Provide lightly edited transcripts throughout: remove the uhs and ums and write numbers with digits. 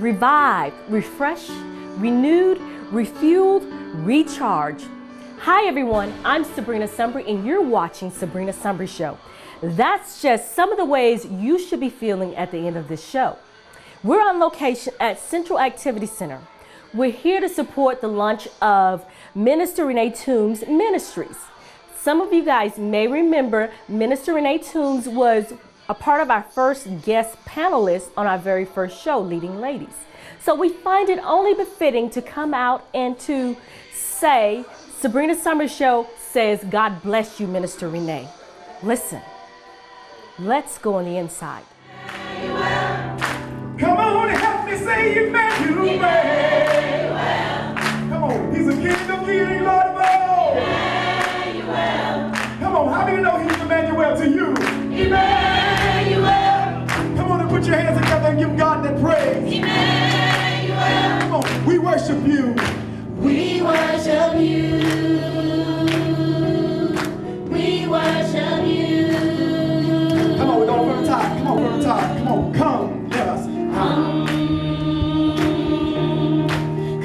revived, refreshed, renewed, refueled, recharged. Hi everyone, I'm Sabrina Sumbry and you're watching Sabrina Sumbry Show. That's just some of the ways you should be feeling at the end of this show. We're on location at Central Activity Center. We're here to support the launch of Minister Renee Toombs Ministries. Some of you guys may remember Minister Renee Toombs was a part of our first guest panelist on our very first show, Leading Ladies. So we find it only befitting to come out and to say, Sabrina Sumbry Show says, God bless you, Minister Renee. Listen, let's go on the inside. Come on and help me say Emmanuel. Come on, he's a king of kings, Lord of all. Come on, how do you know he's Emmanuel to you? Emmanuel. Come on and put your hands together and give God that praise. Emmanuel. Come on, we worship you. We worship you. We worship you. Come on, we're going from the top. Come on, from the top. Come on, come. Let us.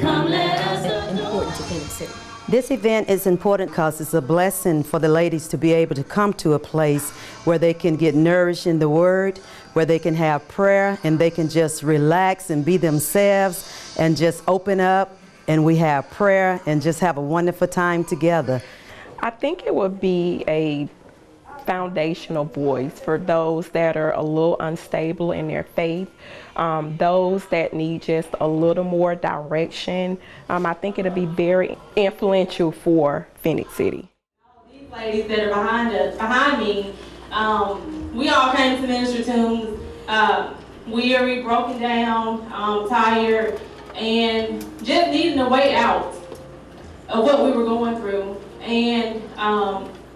Come, let us. Important to Phoenix City. This event is important because it's a blessing for the ladies to be able to come to a place where they can get nourished in the Word, where they can have prayer, and they can just relax and be themselves and just open up, and we have prayer and just have a wonderful time together. I think it would be a foundational voice for those that are a little unstable in their faith, those that need just a little more direction. I think it'll be very influential for Phoenix City. These ladies that are behind me, we all came to Minister Toombs weary, broken down, tired, and just needing a way out of what we were going through. And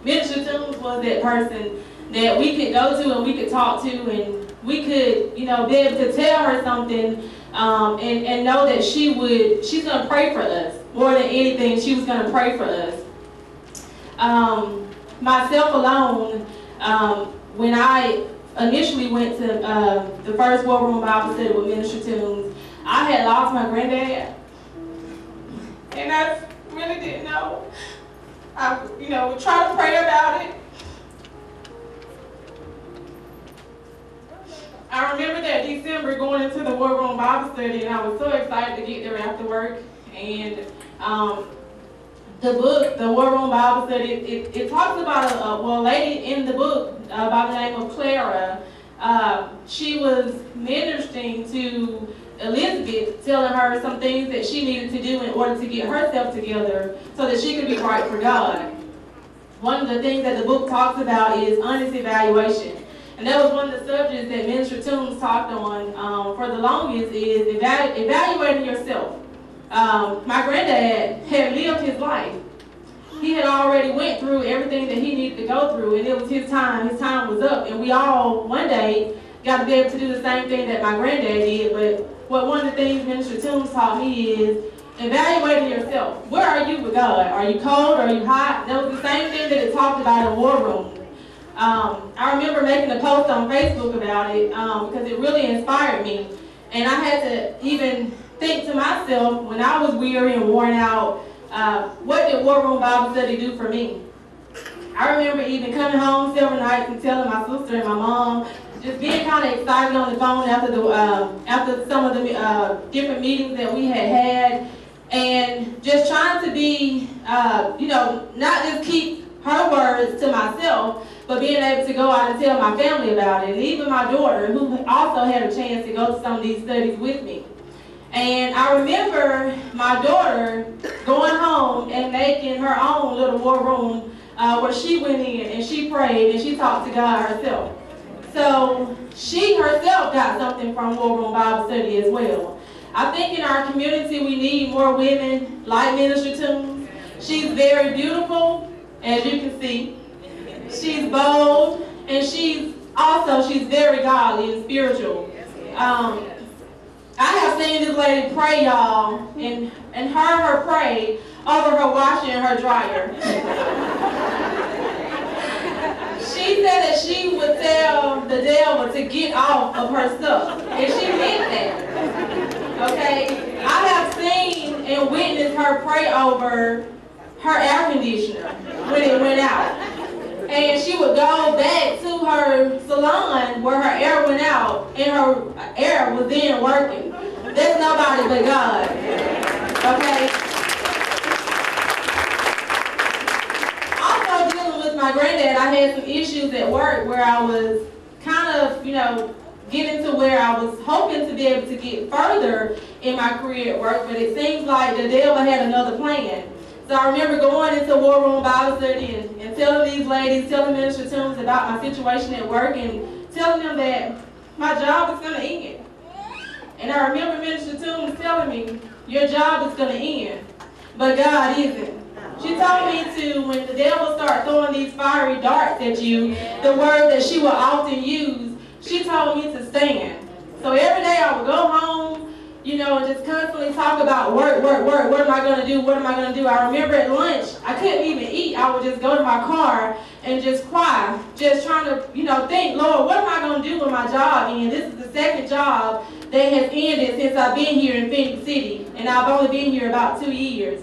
Minister Toombs was that person that we could go to and we could talk to, and we could, be able to tell her something and know that she's going to pray for us. More than anything, she was going to pray for us. Myself alone, when I initially went to the first War Room Bible study with Minister Toombs, I had lost my granddad, and I really didn't know. I, would try to pray about it. I remember that December going into the War Room Bible study, and I was so excited to get there after work. And the book, the War Room Bible study, it talks about a lady in the book by the name of Clara. She was ministering to Elizabeth, telling her some things that she needed to do in order to get herself together so that she could be right for God. One of the things that the book talks about is honest evaluation. And that was one of the subjects that Minister Toombs talked on for the longest, is evaluating yourself. My granddad had lived his life. He had already went through everything that he needed to go through, and it was his time. His time was up, and we all one day got to be able to do the same thing that my granddad did. But one of the things Minister Toombs taught me is evaluating yourself. Where are you with God? Are you cold? Are you hot? That was the same thing that it talked about in War Room. I remember making a post on Facebook about it because it really inspired me. And I had to even think to myself, when I was weary and worn out, what did War Room Bible Study do for me? I remember even coming home several nights and telling my sister and my mom, just being kind of excited on the phone after some of the different meetings that we had, and just trying to be, not just keep her words to myself, but being able to go out and tell my family about it, and even my daughter, who also had a chance to go to some of these studies with me. And I remember my daughter going home and making her own little war room where she went in and she prayed and she talked to God herself. So she herself got something from War Room Bible Study as well. I think in our community we need more women like Minister Toombs. She's very beautiful, as you can see. She's bold, and she's very godly and spiritual. I have seen this lady pray, y'all, and heard her pray over her washer and her dryer. She said that she would tell the devil to get off of her stuff, and she meant that. Okay? I have seen and witnessed her pray over her air conditioner when it went out. And she would go back to her salon where her air went out and her air was then working. There's nobody but God. Okay? Also dealing with my granddad, I had some issues at work where I was kind of, getting to where I was hoping to be able to get further in my career at work, but it seems like the devil had another plan. So I remember going into War Room Bible Study and telling these ladies, telling Minister Toombs about my situation at work and telling them that my job is going to end. And I remember Minister Toombs telling me, your job is going to end, but God isn't. She told me to, when the devil started throwing these fiery darts at you, the word that she will often use, she told me to stand. So every day I would go home, and just constantly talk about work. What am I going to do? What am I going to do? I remember at lunch, I couldn't even eat. I would just go to my car and just cry, just trying to, think, Lord, what am I going to do with my job? And this is the second job that has ended since I've been here in Phoenix City. And I've only been here about 2 years.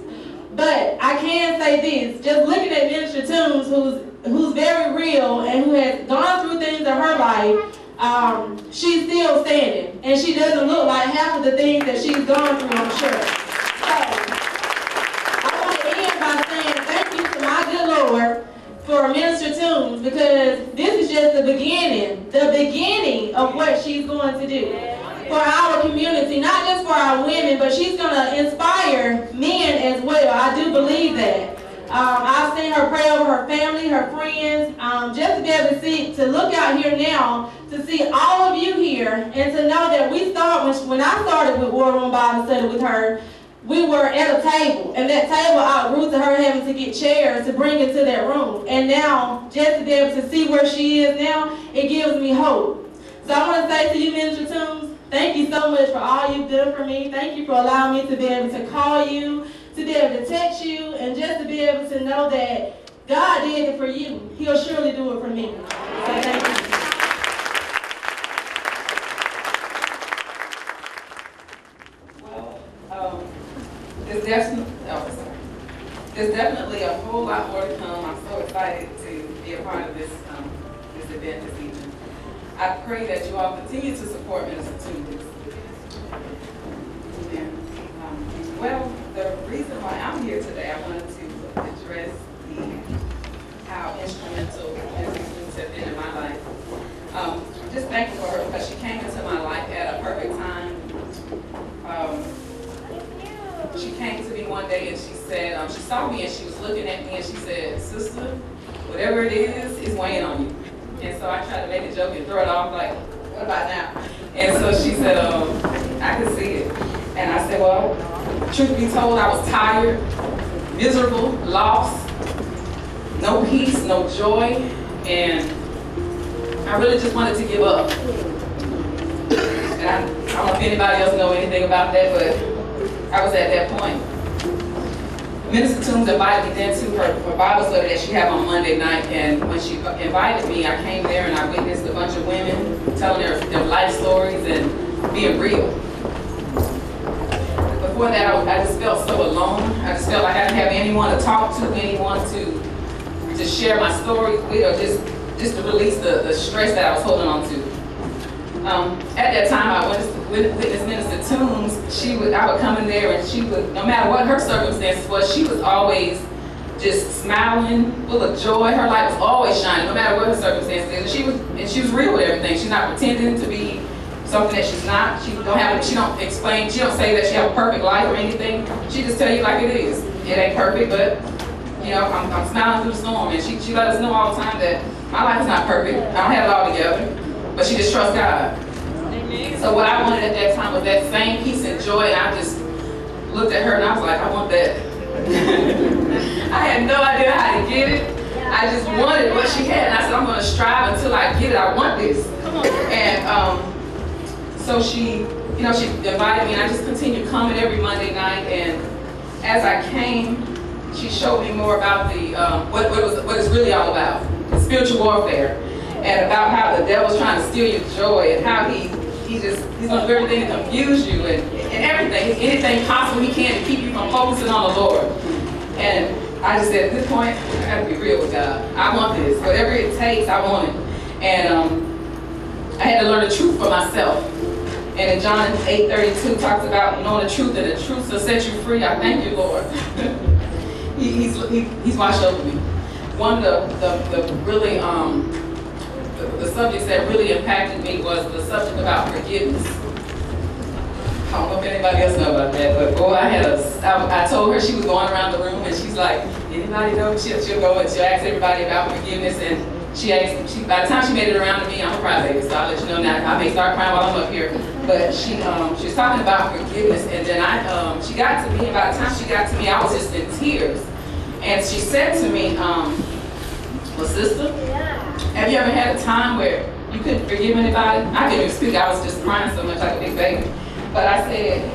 But I can say this, just looking at Minister Toombs, who's very real and who has gone through things in her life, she's still standing, and she doesn't look like half of the things that she's gone through, I'm sure. So, I want to end by saying thank you to my good Lord for Minister Toombs, because this is just the beginning of what she's going to do for our community, not just for our women, but she's going to inspire men as well. I do believe that. I've seen her pray over her family, her friends, just to be able to look out here now, to see all of you here, and to know that when I started with War Room Bible Study with her, we were at a table, and that table outgrew to her having to get chairs to bring into that room. And now, just to be able to see where she is now, it gives me hope. So I want to say to you, Minister Toombs, thank you so much for all you've done for me. Thank you for allowing me to be able to call you, to be able to text you, and just to be able to know that God did it for you. He'll surely do it for me. So thank you. Well, there's definitely a whole lot more to come. I'm so excited to be a part of this event this evening. I pray that you all continue to support Minister Toombs. Well, the reason why I'm here today, I wanted to address how instrumental Minister Toombs have been in my life. I'm just thankful for her because she came into my life at a perfect time. She came to me one day and she said, she saw me and she was looking at me and she said, sister, whatever it is weighing on you. And so I tried to make a joke and throw it off like, what about now? And so she said, I can see it. And I said, well, truth be told, I was tired, miserable, lost, no peace, no joy, and I really just wanted to give up. And I don't know if anybody else know anything about that, but I was at that point. Minister Toombs invited me then to her Bible study that she had on Monday night, and when she invited me, I came there and I witnessed a bunch of women telling their life stories and being real. Before that, I just felt so alone. I just felt like I didn't have anyone to talk to, anyone to share my story with, or just to release the stress that I was holding on to. At that time, I witnessed Minister Toombs. I would come in there and she would, no matter what her circumstances was, she was always just smiling, full of joy. Her light was always shining, no matter what her circumstances is. And she was real with everything. She's not pretending to be something that she's not. She don't explain, she don't say that she has a perfect life or anything. She just tell you like it is. It ain't perfect, but I'm smiling through the storm. And she let us know all the time that my life is not perfect. I don't have it all together, but she just trusts God. So what I wanted at that time was that same peace and joy, and I just looked at her and I was like, I want that. I had no idea how to get it. I just wanted what she had, and I said, I'm going to strive until I get it. I want this. And so she invited me, and I just continued coming every Monday night. And as I came, she showed me more about the what it's really all about, spiritual warfare, and about how the devil's trying to steal your joy, and how he he's gonna do everything to confuse you and everything, anything possible he can to keep you from focusing on the Lord. And I just said, at this point, I gotta be real with God. I want this. Whatever it takes, I want it. And I had to learn the truth for myself. And in John 8:32 talks about knowing the truth, and the truth will set you free. I thank you, Lord. He's watched over me. One of the really the subjects that really impacted me was the subject about forgiveness. I don't know if anybody else know about that, but boy, I told her, she was going around the room and she's like, anybody know? She'll go and she'll ask everybody about forgiveness, and by the time she made it around to me, I'm a crybaby, so I'll let you know now. I may start crying while I'm up here. But she was talking about forgiveness, and then she got to me, and by the time she got to me, I was just in tears. And she said to me, well, sister, have you ever had a time where you couldn't forgive anybody? I couldn't even speak. I was just crying so much like a big baby. But I said,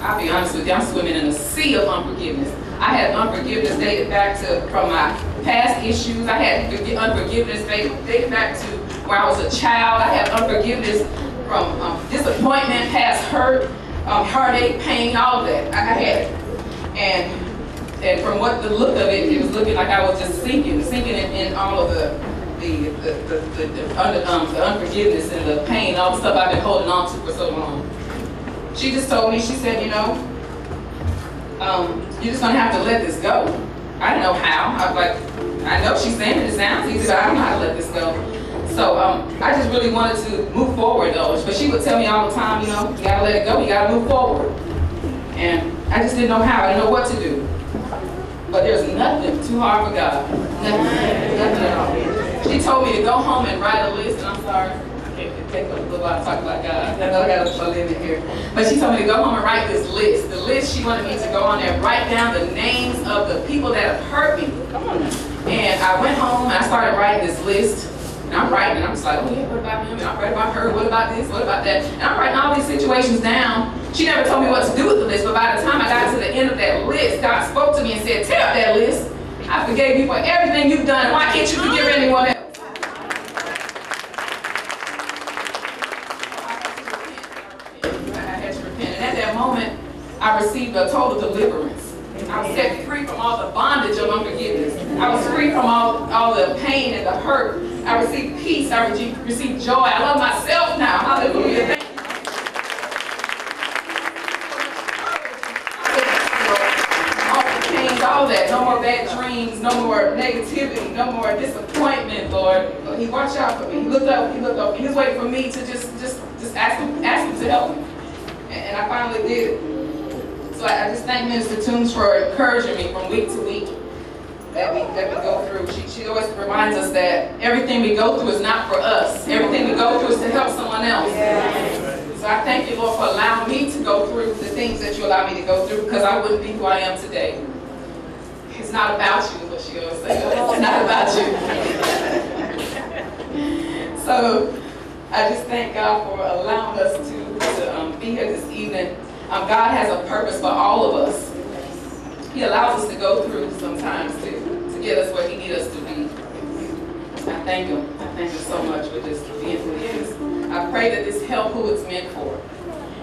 I'll be honest with you, I'm swimming in a sea of unforgiveness. I had unforgiveness dated back from my past issues. I had unforgiveness dated back to where I was a child. I had unforgiveness from disappointment, past hurt, heartache, pain, all of that. I had it. And from what the look of it, it was looking like I was just sinking in all of the unforgiveness and the pain, all the stuff I've been holding on to for so long. She just told me, she said, you're just gonna have to let this go. I didn't know how. I was like, I know she's saying it sounds easy, but I don't know how to let this go. So I just really wanted to move forward though. But she would tell me all the time, you gotta let it go, you gotta move forward. And I just didn't know how, I didn't know what to do. But there's nothing too hard for God. Nothing at all. She told me to go home and write a list, and I'm sorry, it takes a little while to talk about God. I know I got a limit here. But she told me to go home and write this list. The list, she wanted me to go on there and write down the names of the people that have hurt me. And I went home and I started writing this list. And I'm writing, and I'm just like, oh yeah, what about him? And I'm writing about her, what about this, what about that? And I'm writing all these situations down. She never told me what to do with the list, but by the time I got to the end of that list, God spoke to me and said, tear up that list. I forgave you for everything you've done. Why can't you forgive anyone else? I had to repent. And at that moment, I received a total deliverance. I was set free from all the bondage of unforgiveness. I was free from all the pain and the hurt. I received peace. I received joy. I love myself now. Hallelujah. All that, no more bad dreams, no more negativity, no more disappointment, Lord. He watched out for me. He looked up, he was waiting for me to just ask him to help me. And I finally did it. So I just thank Minister Toombs for encouraging me from week to week that we go through. She always reminds us that everything we go through is not for us. Everything we go through is to help someone else. So I thank you, Lord, for allowing me to go through the things that you allow me to go through, because I wouldn't be who I am today. It's not about you, what she always says. It's not about you. So I just thank God for allowing us to be here this evening. God has a purpose for all of us. He allows us to go through sometimes to get us where he needs us to be. I thank him. I thank him so much for just being who he is. I pray that this help who it's meant for.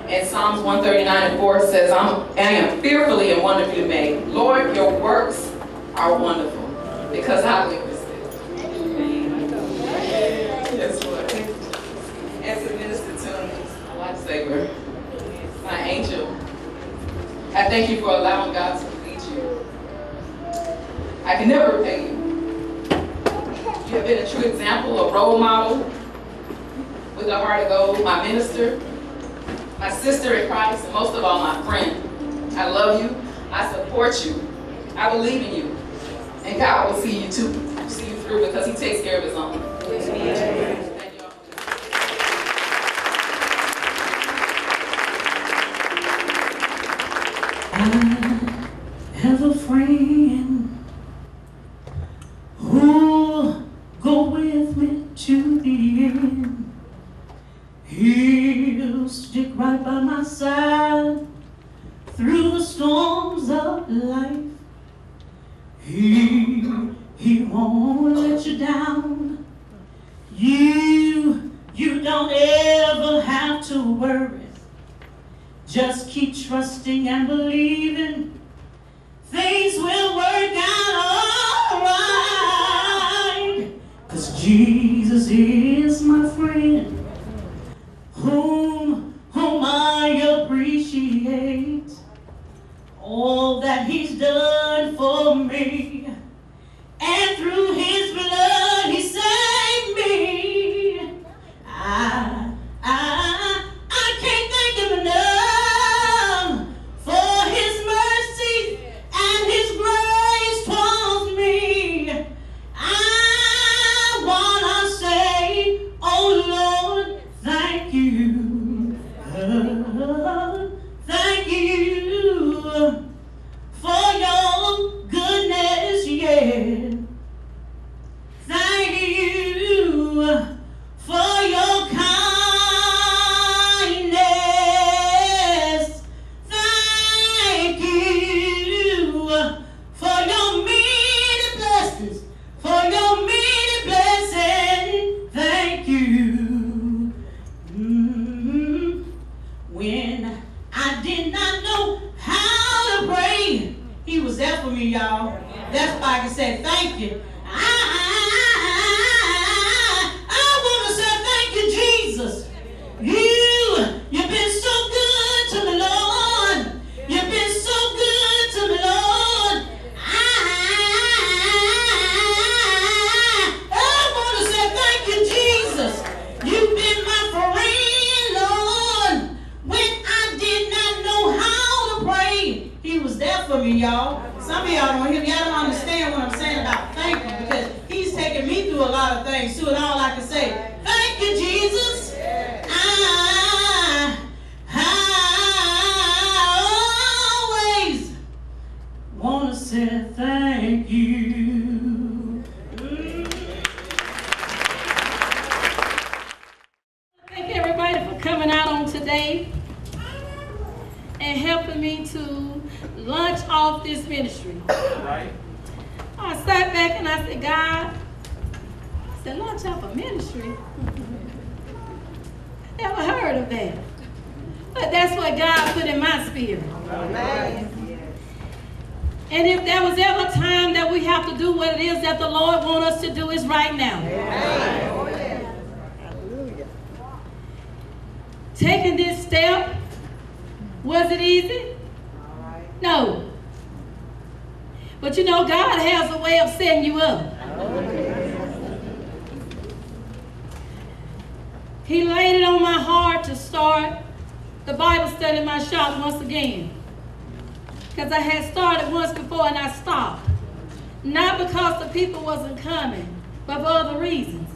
And Psalms 139:4 says, I am fearfully and wonderfully made. Lord, your works are wonderful, because I witnessed it. Yes, Lord. And to Minister Toombs, my lifesaver, my angel, I thank you for allowing God to lead you. I can never repay you. You have been a true example, a role model with a heart of gold, my minister, my sister in Christ, and most of all, my friend. I love you. I support you. I believe in you. And God will see you through, because he takes care of his own. Thank you all. I have a friend who'll go with me to the end. He'll stick right by my side through the storms of life. He won't let you down. You don't ever have have to worry. Just keep trusting and believing. Things will work out all right. 'Cause Jesus is my friend, whom I appreciate. All that he's done for me. And through his blood he saved me. I can't thank him enough for his mercy and his grace towards me. I wanna say, oh Lord, thank you. Thank you for your goodness, yeah. Thank you for your kindness. Thank you for your many blessings, for your many blessings. Thank you. When I did not know how to pray, he was there for me, y'all. That's why I can say thank you. I want to say thank you, Jesus. You've been so good to me, Lord. You've been so good to me, Lord. I want to say thank you, Jesus. You've been my friend, Lord. When I did not know how to pray, he was there for me, y'all. Some of y'all don't hear me. Y'all don't understand what I'm saying about thank you, because he's taken me through a lot of things too, and all I can say, thank you, Jesus. I always want to say thank you. Thank everybody for coming out on today and helping me to launch off this ministry. Right. I sat back and I said, God, I said, launch off a ministry? I never heard of that. But that's what God put in my spirit. Amen. And if there was ever a time that we have to do what it is that the Lord wants us to do, is right now. Amen. Hallelujah. Taking this step, was it easy? No. But you know, God has a way of setting you up. He laid it on my heart to start the Bible study in my shop once again. Because I had started once before and I stopped. Not because the people wasn't coming, but for other reasons.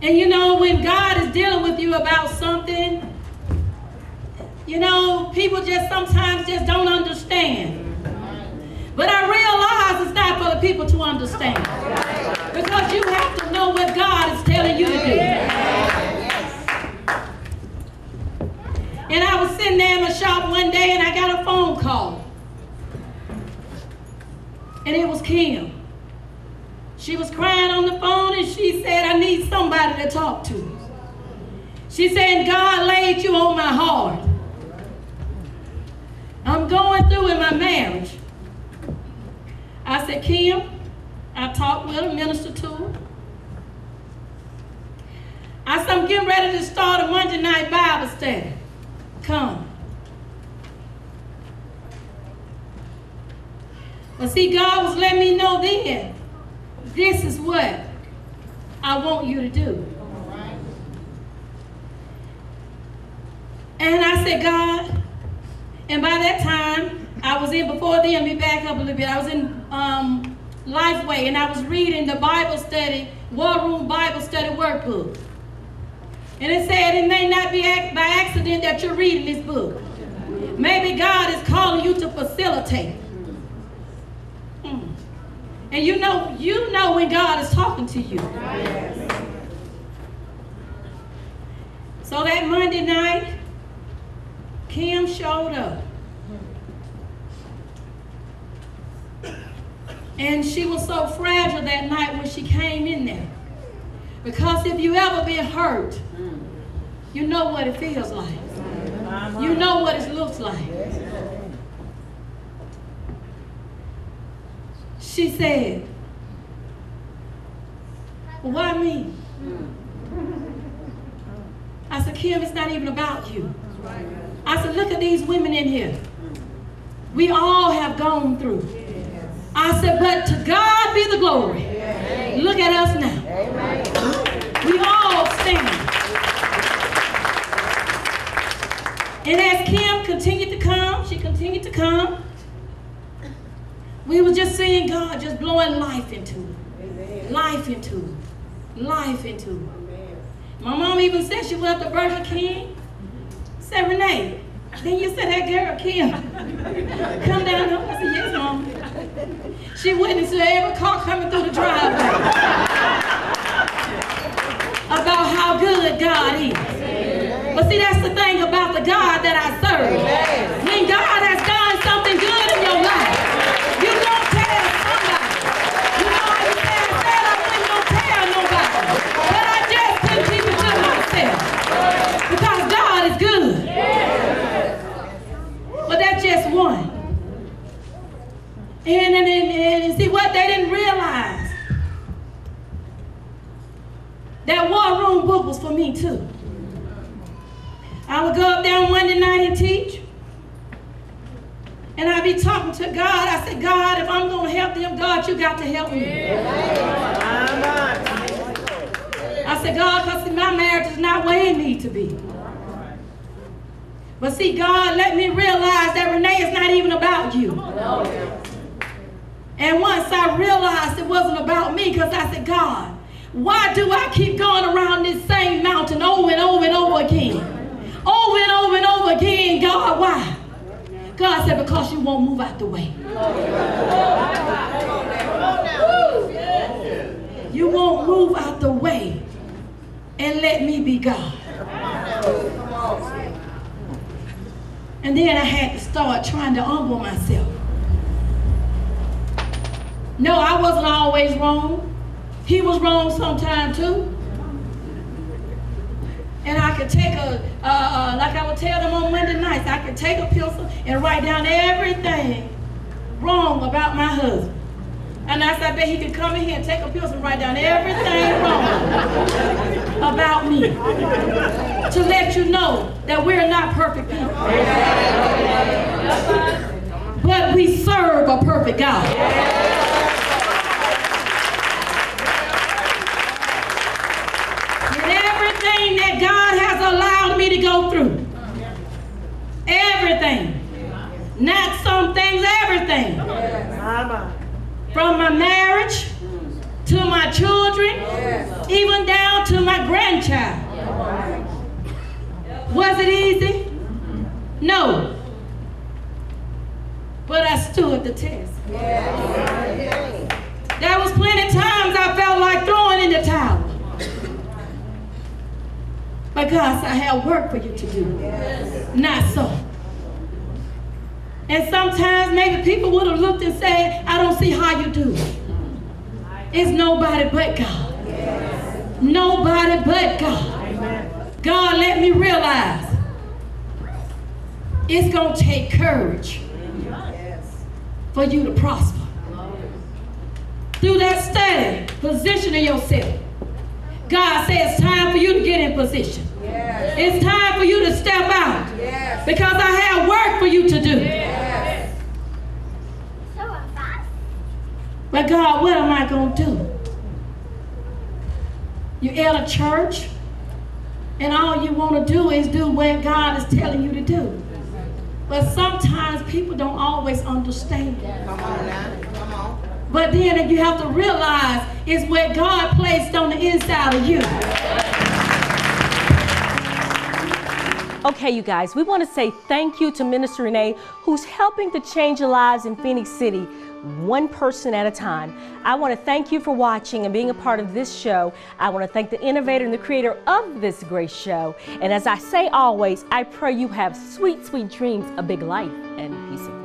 And you know, when God is dealing with you about something, you know, people just sometimes just don't understand. But I realize it's not for the people to understand. Because you have to know what God is telling you to do. And I was sitting there in my shop one day and I got a phone call. And it was Kim. She was crying on the phone and she said, I need somebody to talk to. She said, God laid you on my heart. I'm going through in my marriage. I said, Kim, I talked with her, ministered to her. I said, I'm getting ready to start a Monday night Bible study. Come. But see, God was letting me know then, this is what I want you to do. And I said, God, and by that time, I was in, before then, let me back up a little bit, I was in Lifeway, and I was reading the Bible study, War Room Bible Study Workbook. And it said it may not be by accident that you're reading this book. Maybe God is calling you to facilitate. And you know when God is talking to you. So that Monday night, Kim showed up. And she was so fragile that night when she came in there. Because if you ever been hurt, you know what it feels like. You know what it looks like. She said, well, why me? I said, Kim, it's not even about you. I said, look at these women in here. We all have gone through. I said, but to God be the glory. Look at us now. We all stand. And as Kim continued to come, she continued to come. We were just seeing God just blowing life into her. Life into her. Life into her. My mom even said she went up to Burger King. Said, Renee, then you said that girl Kim come down here. I said, yes, Mom. She witnessed every car coming through the driveway about how good God is. But see, that's the thing about the God that I serve. When God has done something good in your life, you don't tell somebody. You know how you said I wouldn't go tell nobody. But I just couldn't keep it to myself. Because God is good. But that's just one. And see what they didn't realize. That war room book was for me too. I would go up there on Monday night and teach. And I'd be talking to God. I said, God, if I'm going to help them, God, you got to help me. I said, God, because my marriage is not where it needs to be. But see, God let me realize that Renee is not even about you. And once I realized it wasn't about me, because I said, God, why do I keep going around this same mountain over and over and over again? Over and over and over again, God, why? God said, because you won't move out the way. You won't move out the way and let me be God. And then I had to start trying to humble myself. No, I wasn't always wrong. He was wrong sometime too. And I could take like I would tell them on Monday nights, I could take a pencil and write down everything wrong about my husband. And I said, I bet he could come in here and take a pencil and write down everything wrong about me. To let you know that we're not perfect people. But we serve a perfect God. That God has allowed me to go through. Everything. Not some things, everything. From my marriage to my children, even down to my grandchild. Was it easy? No. But I stood the test. There was plenty of times I felt like throwing in the towel. But God said, I have work for you to do. Not so. And sometimes maybe people would have looked and said, I don't see how you do it. It's nobody but God. Nobody but God. God let me realize it's going to take courage for you to prosper. Through that study, positioning yourself. God says it's time for you to get in position. Yes. It's time for you to step out. Yes. Because I have work for you to do. Yes. But God, what am I going to do? You're at a church and all you want to do is do what God is telling you to do. But sometimes people don't always understand. Come on now. Come on. But then you have to realize it's what God placed on the inside of you. Okay, you guys, we want to say thank you to Minister Renee, who's helping to change the lives in Phoenix City, one person at a time. I want to thank you for watching and being a part of this show. I want to thank the innovator and the creator of this great show. And as I say always, I pray you have sweet, sweet dreams, a big life, and peace of God.